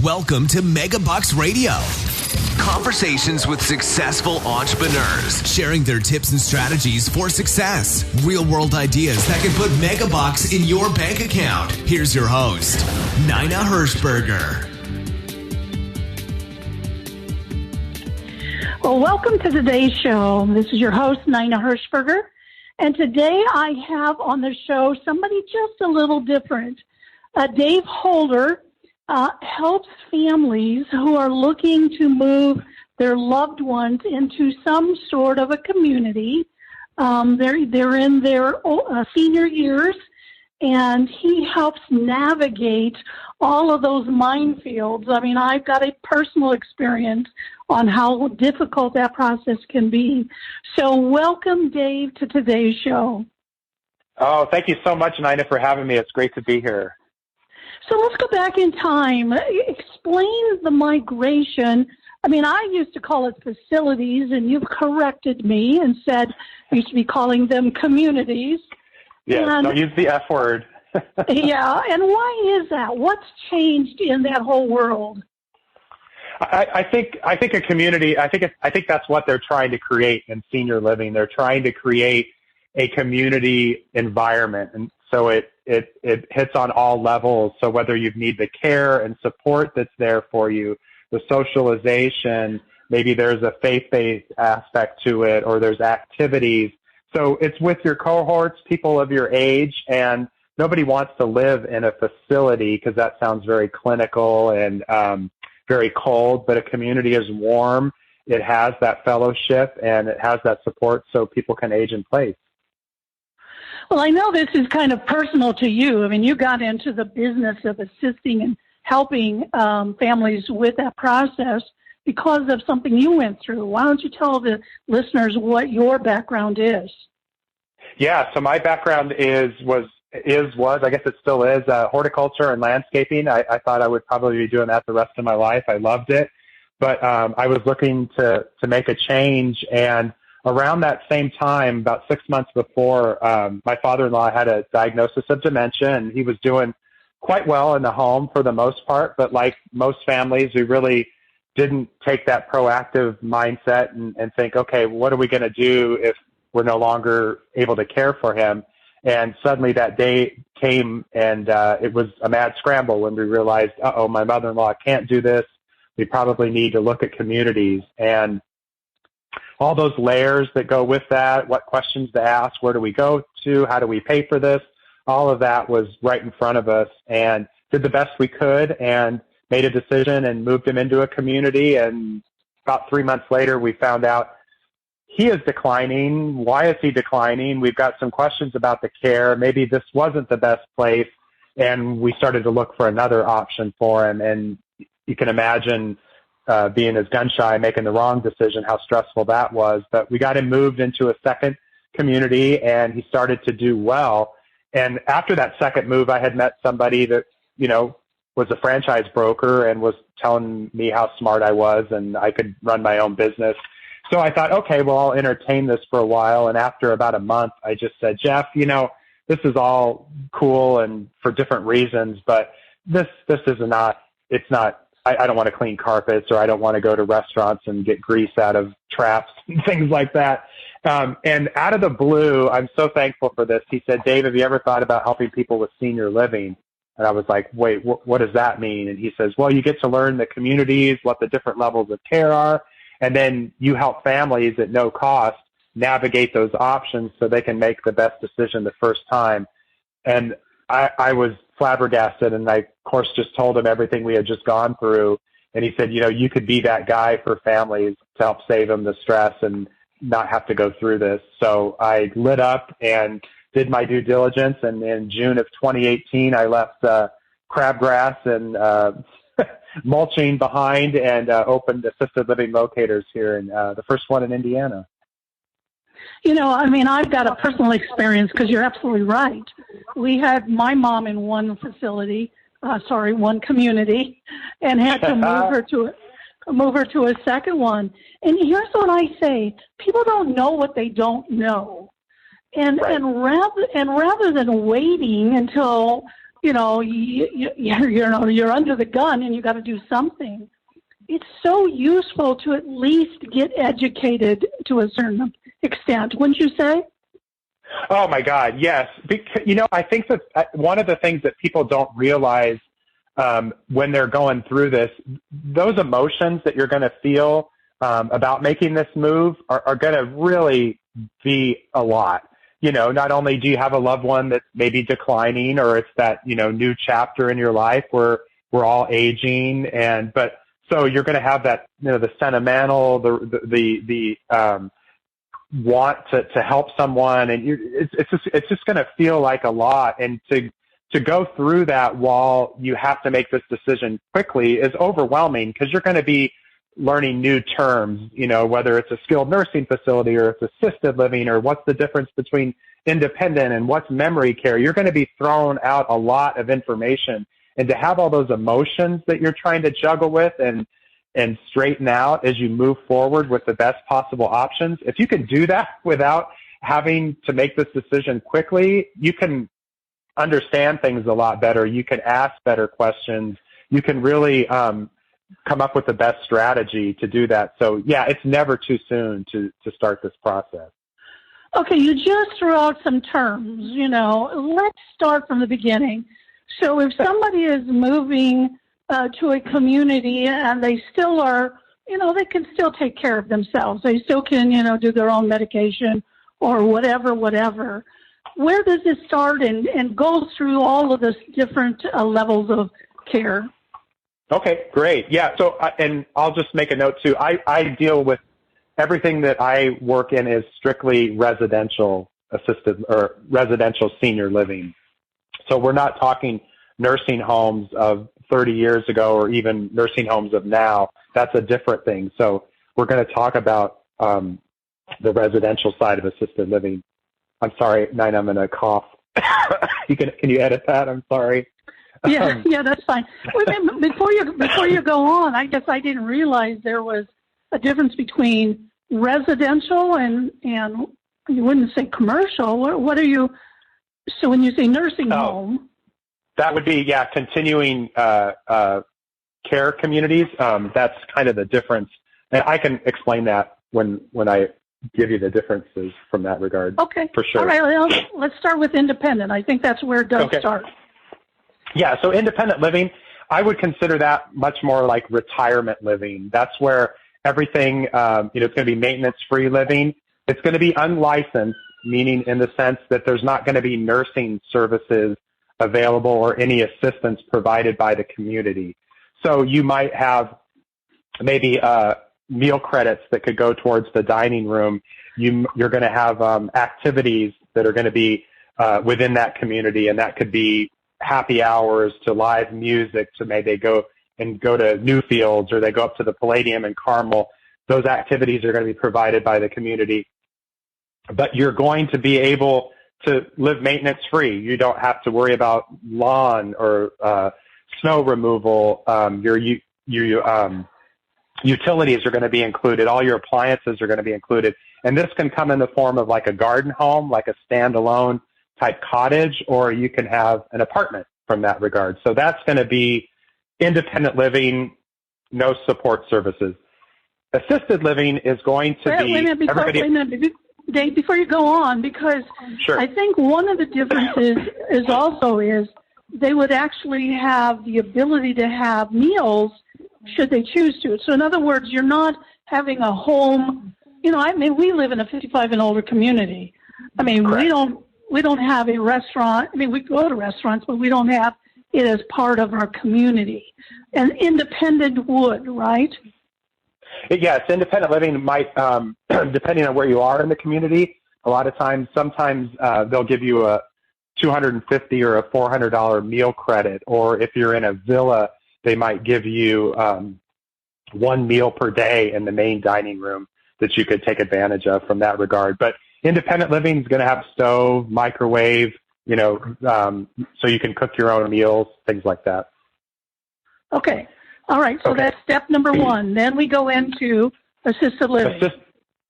Welcome to MegaBucks Radio. Conversations with successful entrepreneurs, sharing their tips and strategies for success. Real-world ideas that can put MegaBucks in your bank account. Here's your host, Nina Hershberger. Well, welcome to today's show. This is your host, Nina Hershberger. And today I have on the show somebody just a little different. Dave Holder helps families who are looking to move their loved ones into some sort of a community. They're in their senior years, and he helps navigate all of those minefields. I mean, I've got a personal experience on how difficult that process can be. So welcome, Dave, to today's show. Oh, thank you so much, Nina, for having me. It's great to be here. So let's go back in time. Explain the migration. I mean, I used to call it facilities, and you've corrected me and said you should be calling them communities. Yes, don't use the F word. Yeah, and why is that? What's changed in that whole world? I think a community. I think that's what they're trying to create in senior living. They're trying to create a community environment, and so it hits on all levels. So whether you need the care and support that's there for you, the socialization, maybe there's a faith-based aspect to it, or there's activities. So it's with your cohorts, people of your age, and nobody wants to live in a facility because that sounds very clinical and very cold, but a community is warm. It has that fellowship and it has that support so people can age in place. Well, I know this is kind of personal to you. I mean, you got into the business of assisting and helping families with that process because of something you went through. Why don't you tell the listeners what your background is? Yeah, so my background was, I guess it still is, horticulture and landscaping. I thought I would probably be doing that the rest of my life. I loved it. But I was looking to make a change. And around that same time, about 6 months before, my father-in-law had a diagnosis of dementia, and he was doing quite well in the home for the most part. But like most families, we really didn't take that proactive mindset and think, okay, what are we going to do if we're no longer able to care for him? And suddenly that day came, and it was a mad scramble when we realized, my mother-in-law can't do this. We probably need to look at communities. And all those layers that go with that, what questions to ask, where do we go to, how do we pay for this, all of that was right in front of us, and did the best we could and made a decision and moved him into a community. And about 3 months later, we found out he is declining. Why is he declining? We've got some questions about the care. Maybe this wasn't the best place. And we started to look for another option for him. And you can imagine being as gun shy, making the wrong decision, how stressful that was. But we got him moved into a second community, and he started to do well. And after that second move, I had met somebody that, was a franchise broker and was telling me how smart I was and I could run my own business. So I thought, okay, well, I'll entertain this for a while. And after about a month, I just said, Jeff, this is all cool and for different reasons, but this is not, I don't want to clean carpets, or I don't want to go to restaurants and get grease out of traps and things like that. And out of the blue, I'm so thankful for this. He said, Dave, have you ever thought about helping people with senior living? And I was like, wait, what does that mean? And he says, well, you get to learn the communities, what the different levels of care are. And then you help families at no cost navigate those options so they can make the best decision the first time. And I was flabbergasted, and I, of course, just told him everything we had just gone through. And he said, you could be that guy for families to help save them the stress and not have to go through this. So I lit up and did my due diligence. And in June of 2018, I left crabgrass and mulching behind and opened Assisted Living Locators here in the first one in Indiana. I've got a personal experience because you're absolutely right. We had my mom in one community, and had to move her to a second one. And here's what I say: people don't know what they don't know, and right. and rather than waiting until you're under the gun and you got to do something. It's so useful to at least get educated to a certain extent, wouldn't you say? Oh my God, yes. Because, I think that one of the things that people don't realize when they're going through this, those emotions that you're going to feel about making this move are going to really be a lot. Not only do you have a loved one that's maybe declining, or it's that, new chapter in your life where we're all aging, but so you're going to have that, the sentimental, the want to help someone, and it's just going to feel like a lot. And to go through that while you have to make this decision quickly is overwhelming, because you're going to be learning new terms, whether it's a skilled nursing facility or it's assisted living, or what's the difference between independent and what's memory care. You're going to be thrown out a lot of information, and to have all those emotions that you're trying to juggle with and straighten out as you move forward with the best possible options. If you can do that without having to make this decision quickly, you can understand things a lot better. You can ask better questions. You can really come up with the best strategy to do that. So yeah, it's never too soon to start this process. Okay, you just threw out some terms, let's start from the beginning. So if somebody is moving to a community and they still are, they can still take care of themselves. They still can, do their own medication or whatever. Where does it start and go through all of this different levels of care? Okay, great. Yeah. So, and I'll just make a note too. I deal with everything that I work in is strictly residential assisted or residential senior living. So we're not talking nursing homes of 30 years ago or even nursing homes of now. That's a different thing. So we're going to talk about the residential side of assisted living. I'm sorry, Nina, I'm going to cough. Can you edit that? I'm sorry. Yeah, that's fine. Wait, before you go on, I guess I didn't realize there was a difference between residential and you wouldn't say commercial. What are you? So when you say nursing home, that would be continuing care communities. That's kind of the difference, and I can explain that when I give you the differences from that regard. Okay, for sure. All right, well, let's start with independent. I think that's where it does start. Yeah, so independent living, I would consider that much more like retirement living. That's where everything, it's going to be maintenance-free living. It's going to be unlicensed, meaning in the sense that there's not going to be nursing services available or any assistance provided by the community. So you might have maybe meal credits that could go towards the dining room. You're going to have activities that are going to be within that community, and that could be happy hours to live music, to maybe go to Newfields, or they go up to the Palladium in Carmel. Those activities are going to be provided by the community. But you're going to be able to live maintenance free. You don't have to worry about lawn or snow removal. Your utilities are going to be included. All your appliances are going to be included. And this can come in the form of like a garden home, like a standalone type cottage, or you can have an apartment from that regard. So that's going to be independent living, no support services. Assisted living is going to be... Wait a minute, Dave, before you go on, because sure. I think one of the differences is they would actually have the ability to have meals should they choose to. So in other words, you're not having a home, we live in a 55 and older community. Correct. We don't have a restaurant. We go to restaurants, but we don't have it as part of our community. And independent would, right? Yes, independent living might, depending on where you are in the community, a lot of times, sometimes they'll give you a $250 or a $400 meal credit, or if you're in a villa, they might give you one meal per day in the main dining room that you could take advantage of from that regard. But independent living is going to have stove, microwave, so you can cook your own meals, things like that. Okay. All right. So that's step number one. Then we go into assisted living.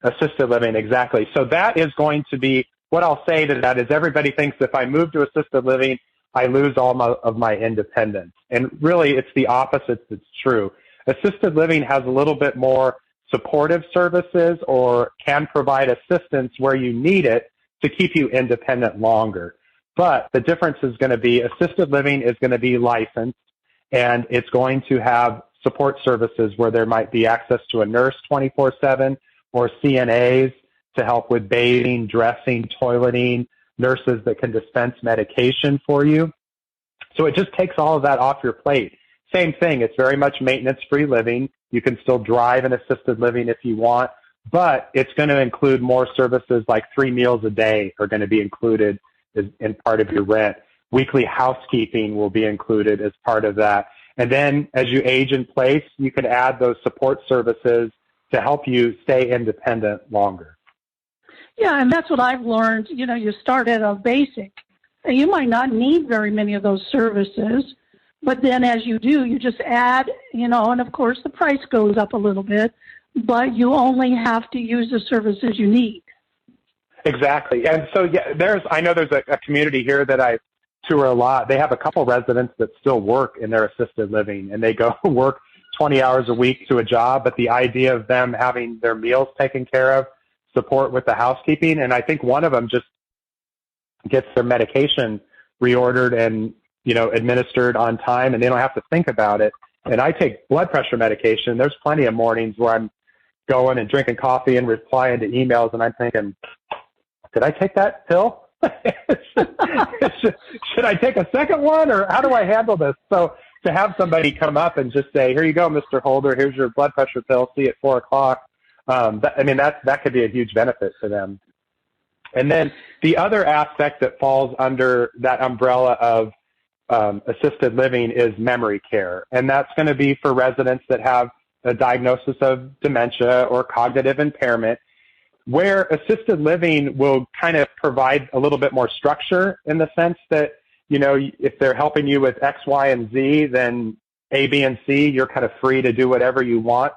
Assisted living, exactly. So that is going to be, what I'll say to that is everybody thinks if I move to assisted living, I lose all of my independence. And really, it's the opposite that's true. Assisted living has a little bit more supportive services or can provide assistance where you need it to keep you independent longer. But the difference is going to be assisted living is going to be licensed, and it's going to have support services where there might be access to a nurse 24/7 or CNAs to help with bathing, dressing, toileting, nurses that can dispense medication for you. So it just takes all of that off your plate. Same thing. It's very much maintenance-free living. You can still drive an assisted living if you want, but it's going to include more services like 3 meals a day are going to be included in part of your rent. Weekly housekeeping will be included as part of that. And then as you age in place, you can add those support services to help you stay independent longer. Yeah, and that's what I've learned. You know, you start at a basic. You might not need very many of those services, but then as you do, you just add, you know, and of course the price goes up a little bit, but you only have to use the services you need. Exactly. And so, yeah, I know there's a community here that I tour a lot. They have a couple residents that still work in their assisted living, and they go work 20 hours a week to a job, but the idea of them having their meals taken care of, support with the housekeeping, and I think one of them just gets their medication reordered and, you know, administered on time, and they don't have to think about it. And I take blood pressure medication. There's plenty of mornings where I'm going and drinking coffee and replying to emails, and I'm thinking, did I take that pill? Should I take a second one, or how do I handle this? So to have somebody come up and just say, here you go, Mr. Holder, here's your blood pressure pill, see you at 4 o'clock. That could be a huge benefit for them. And then the other aspect that falls under that umbrella of assisted living is memory care. And that's going to be for residents that have a diagnosis of dementia or cognitive impairment, where assisted living will kind of provide a little bit more structure in the sense that, you know, if they're helping you with X, Y, and Z, then A, B, and C, you're kind of free to do whatever you want.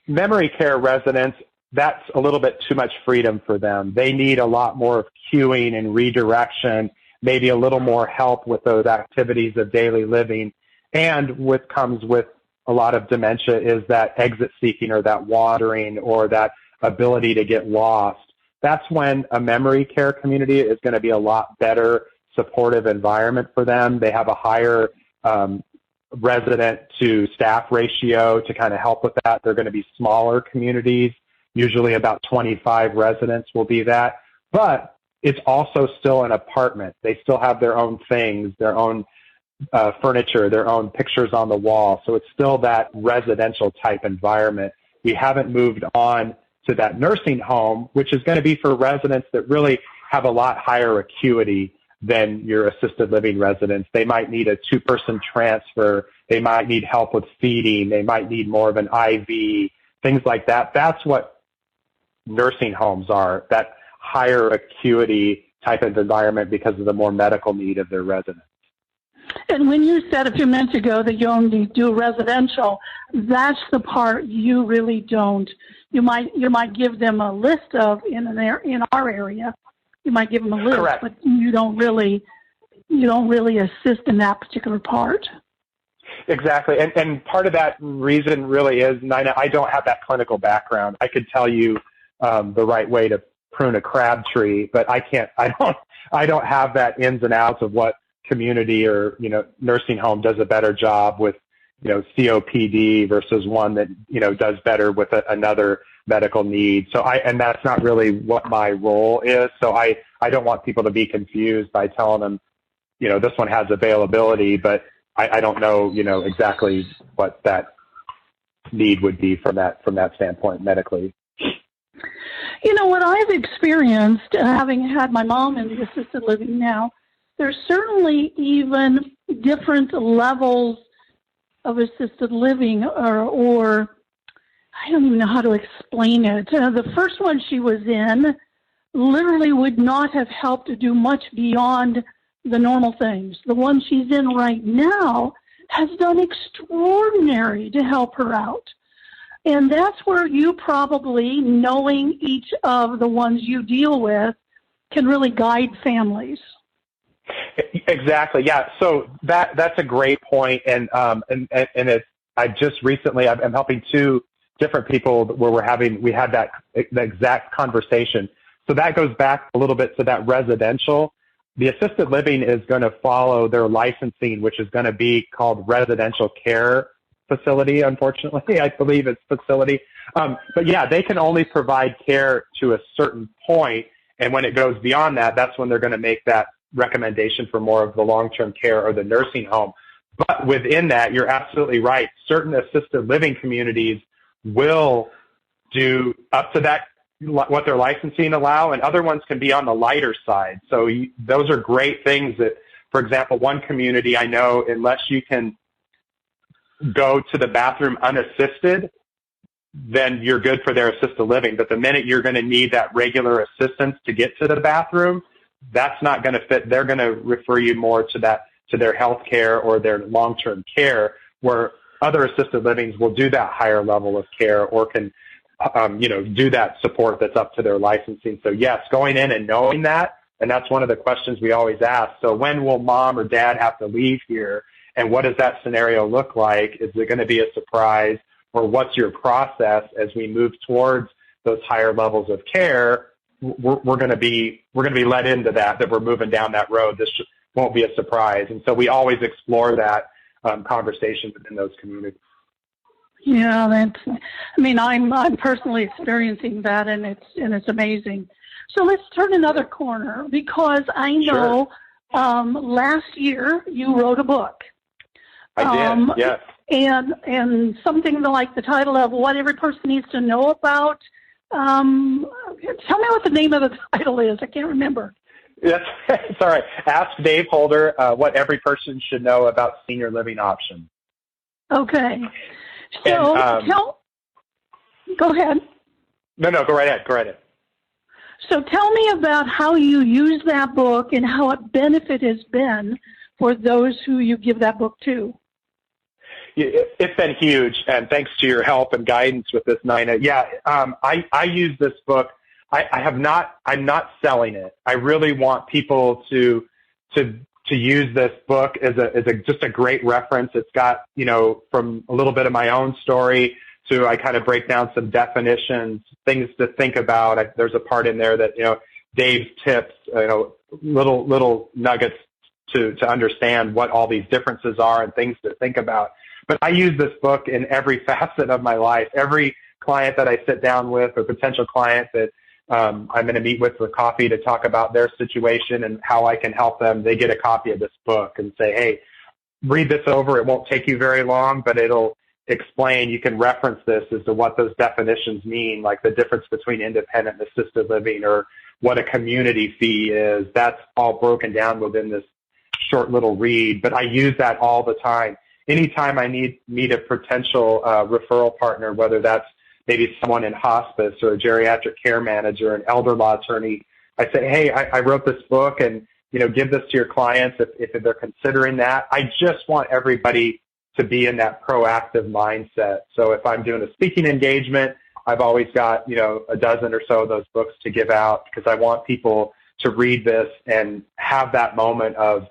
Memory care residents, that's a little bit too much freedom for them. They need a lot more of cueing and redirection, maybe a little more help with those activities of daily living. And what comes with a lot of dementia is that exit seeking or that wandering or that ability to get lost. That's when a memory care community is going to be a lot better supportive environment for them. They have a higher resident to staff ratio to kind of help with that. They're going to be smaller communities. Usually about 25 residents will be that. But it's also still an apartment. They still have their own things, their own furniture, their own pictures on the wall. So it's still that residential type environment. We haven't moved on to that nursing home, which is going to be for residents that really have a lot higher acuity than your assisted living residents. They might need a 2-person transfer. They might need help with feeding. They might need more of an IV, things like that. That's what nursing homes are, that higher acuity type of environment because of the more medical need of their residents. And when you said a few minutes ago that you only do residential, that's the part you really don't. You might give them a list of in our area. You might give them a list, correct, but you don't really assist in that particular part. Exactly, and part of that reason really is, Nina, I don't have that clinical background. I could tell you the right way to prune a crab tree, but I can't. I don't have that ins and outs of what community or nursing home does a better job with COPD versus one that does better with another medical need. So and that's not really what my role is. So I don't want people to be confused by telling them this one has availability, but I don't know exactly what that need would be from that standpoint medically. What I've experienced, having had my mom in the assisted living now, there's certainly even different levels of assisted living, or I don't even know how to explain it. The first one she was in literally would not have helped to do much beyond the normal things. The one she's in right now has done extraordinary to help her out. And that's where you probably, knowing each of the ones you deal with, can really guide families. Exactly. Yeah. So that's a great point. And it's, I'm helping two different people where we had the exact conversation. So that goes back a little bit to that residential. The assisted living is going to follow their licensing, which is going to be called residential care facility. Unfortunately, I believe it's facility. But yeah, they can only provide care to a certain point. And when it goes beyond that, that's when they're going to make that recommendation for more of the long-term care or the nursing home. But within that, you're absolutely right. Certain assisted living communities will do up to that, what their licensing allow, and other ones can be on the lighter side. So those are great things that, for example, one community I know, unless you can go to the bathroom unassisted, then you're good for their assisted living. But the minute you're going to need that regular assistance to get to the bathroom, that's not going to fit. They're going to refer you more to their health care or their long-term care, where other assisted livings will do that higher level of care or can, do that support that's up to their licensing. So yes, going in and knowing that, and that's one of the questions we always ask. So when will mom or dad have to leave here? And what does that scenario look like? Is it going to be a surprise? Or what's your process as we move towards those higher levels of care? We're going to be led into that we're moving down that road. This won't be a surprise. And so we always explore that conversation within those communities. Yeah, I'm personally experiencing that, and it's amazing. So let's turn another corner, because I know last year you wrote a book. I did, yes. And something like the title of What Every Person Needs to Know About. Tell me what the name of the title is. I can't remember. Yes, it's all right. Ask Dave Holder what every person should know about senior living options. Okay. So go ahead. No, go right ahead. So tell me about how you use that book and how it benefit has been for those who you give that book to. It's been huge, and thanks to your help and guidance with this, Nina. Yeah, I use this book. I'm not selling it. I really want people to use this book as just a great reference. It's got, from a little bit of my own story to I kind of break down some definitions, things to think about. There's a part in there that, Dave's tips, little nuggets to understand what all these differences are and things to think about. But I use this book in every facet of my life. Every client that I sit down with or potential client that I'm going to meet with for coffee to talk about their situation and how I can help them, they get a copy of this book and say, hey, read this over. It won't take you very long, but it'll explain. You can reference this as to what those definitions mean, like the difference between independent and assisted living, or what a community fee is. That's all broken down within this short little read. But I use that all the time. Anytime I meet a potential referral partner, whether that's maybe someone in hospice or a geriatric care manager, an elder law attorney, I say, hey, I wrote this book, and give this to your clients if they're considering that. I just want everybody to be in that proactive mindset. So if I'm doing a speaking engagement, I've always got a dozen or so of those books to give out, because I want people to read this and have that moment of,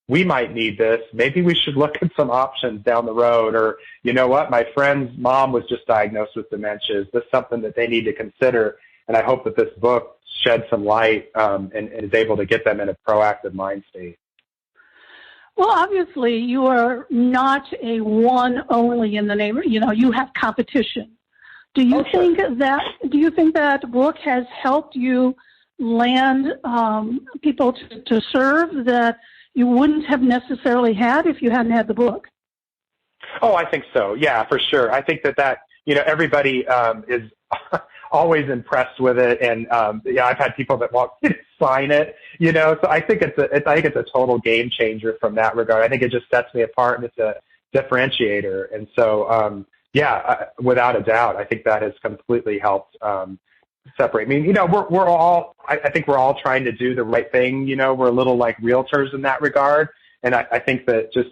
we might need this. Maybe we should look at some options down the road. Or, you know what, my friend's mom was just diagnosed with dementia. Is this something that they need to consider? And I hope that this book sheds some light and is able to get them in a proactive mind state. Well, obviously, you are not a one only in the name. You have competition. Do you think that book has helped you land people to serve that you wouldn't have necessarily had if you hadn't had the book? Oh, I think so. Yeah, for sure. I think that everybody is always impressed with it, and I've had people that want to sign it. So I think it's a total game changer from that regard. I think it just sets me apart, and it's a differentiator. And so, without a doubt, I think that has completely helped separate. I mean, we're all, I think we're all trying to do the right thing. We're a little like realtors in that regard. And I think that just,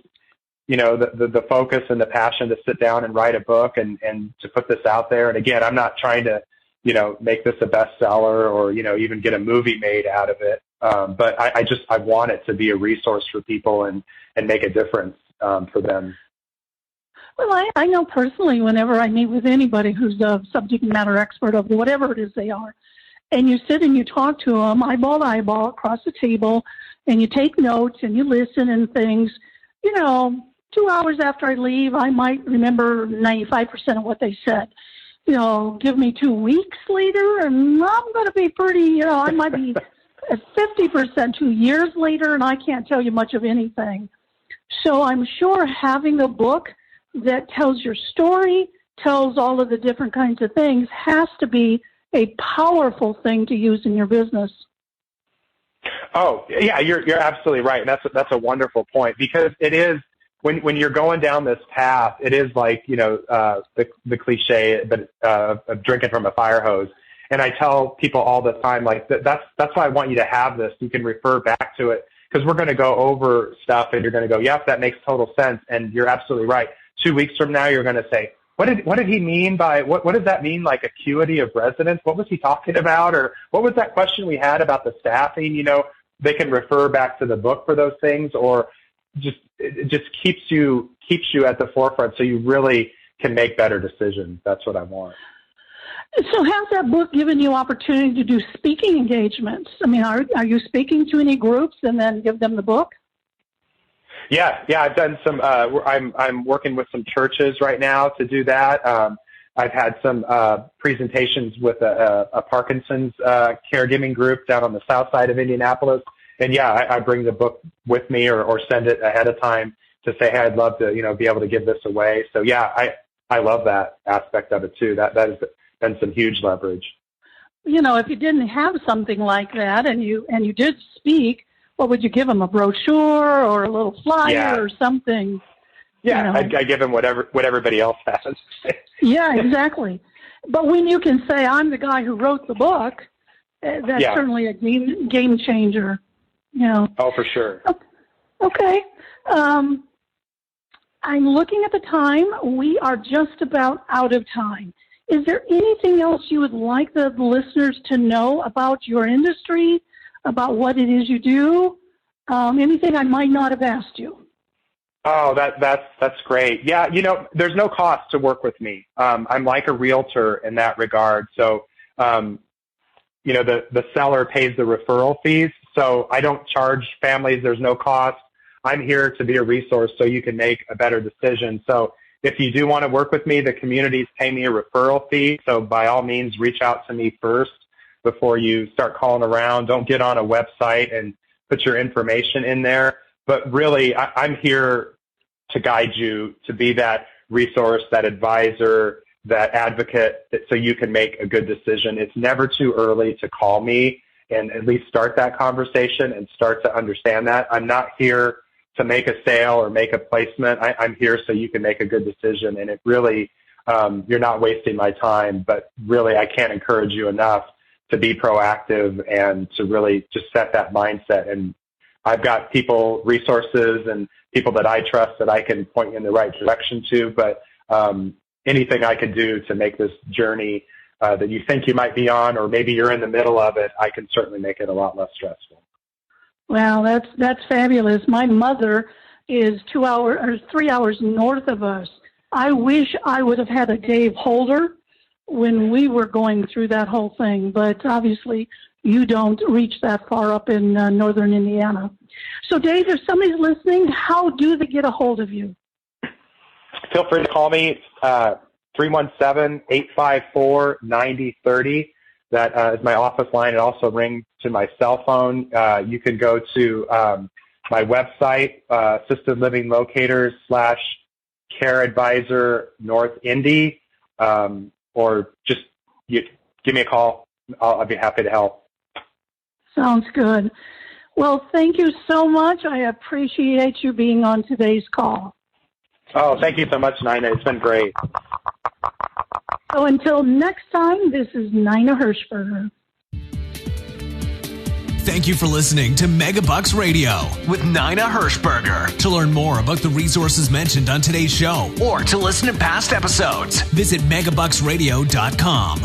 the focus and the passion to sit down and write a book and to put this out there. And again, I'm not trying to, make this a bestseller or, even get a movie made out of it. But I want it to be a resource for people and make a difference for them. Well, I know personally whenever I meet with anybody who's a subject matter expert of whatever it is they are, and you sit and you talk to them eyeball to eyeball across the table, and you take notes and you listen and things, 2 hours after I leave, I might remember 95% of what they said. Give me 2 weeks later, and I'm going to be pretty, I might be at 50% 2 years later, and I can't tell you much of anything. So I'm sure having a book that tells your story, tells all of the different kinds of things, has to be a powerful thing to use in your business. Oh, yeah, you're absolutely right. And that's a wonderful point, because it is, when you're going down this path, it is like, the cliche, but of drinking from a fire hose. And I tell people all the time, like, that's why I want you to have this. You can refer back to it, because we're going to go over stuff and you're going to go, yep, that makes total sense. And you're absolutely right. 2 weeks from now, you're going to say, what did he mean by, what does that mean, like acuity of residence? What was he talking about? Or what was that question we had about the staffing? They can refer back to the book for those things, or it just keeps you at the forefront so you really can make better decisions. That's what I want. So has that book given you opportunity to do speaking engagements? I mean, are you speaking to any groups and then give them the book? Yeah, I've done some. I'm working with some churches right now to do that. I've had some presentations with a Parkinson's caregiving group down on the south side of Indianapolis, and yeah, I bring the book with me or send it ahead of time to say, hey, I'd love to be able to give this away. So yeah, I love that aspect of it too. That has been some huge leverage. If you didn't have something like that and you did speak, what would you give them? A brochure or a little flyer or something? Yeah, I give them what everybody else has. Yeah, exactly. But when you can say, I'm the guy who wrote the book, that's certainly a game changer. Oh, for sure. Okay. I'm looking at the time. We are just about out of time. Is there anything else you would like the listeners to know about your industry, about what it is you do? Anything I might not have asked you? Oh, that's great. Yeah, there's no cost to work with me. I'm like a realtor in that regard. So, the seller pays the referral fees. So I don't charge families. There's no cost. I'm here to be a resource so you can make a better decision. So if you do want to work with me, the communities pay me a referral fee. So by all means, reach out to me first before you start calling around. Don't get on a website and put your information in there. But really, I'm here to guide you, to be that resource, that advisor, that advocate, so you can make a good decision. It's never too early to call me and at least start that conversation and start to understand that. I'm not here to make a sale or make a placement. I'm here so you can make a good decision. And it really, you're not wasting my time, but really I can't encourage you enough to be proactive and to really just set that mindset. And I've got people, resources, and people that I trust that I can point you in the right direction to. But anything I can do to make this journey that you think you might be on, or maybe you're in the middle of it, I can certainly make it a lot less stressful. Well, that's fabulous. My mother is 3 hours north of us. I wish I would have had a Dave Holder when we were going through that whole thing, but obviously you don't reach that far up in northern Indiana. So, Dave, if somebody's listening, how do they get a hold of you? Feel free to call me, 317-854-9030. That is my office line. It also rings to my cell phone. You can go to my website, Assisted Living Locators /Care Advisor North Indy, or just give me a call. I'll be happy to help. Sounds good. Well, thank you so much. I appreciate you being on today's call. Oh, thank you so much, Nina. It's been great. So until next time, this is Nina Hershberger. Thank you for listening to MegaBucks Radio with Nina Hershberger. To learn more about the resources mentioned on today's show or to listen to past episodes, visit megabucksradio.com.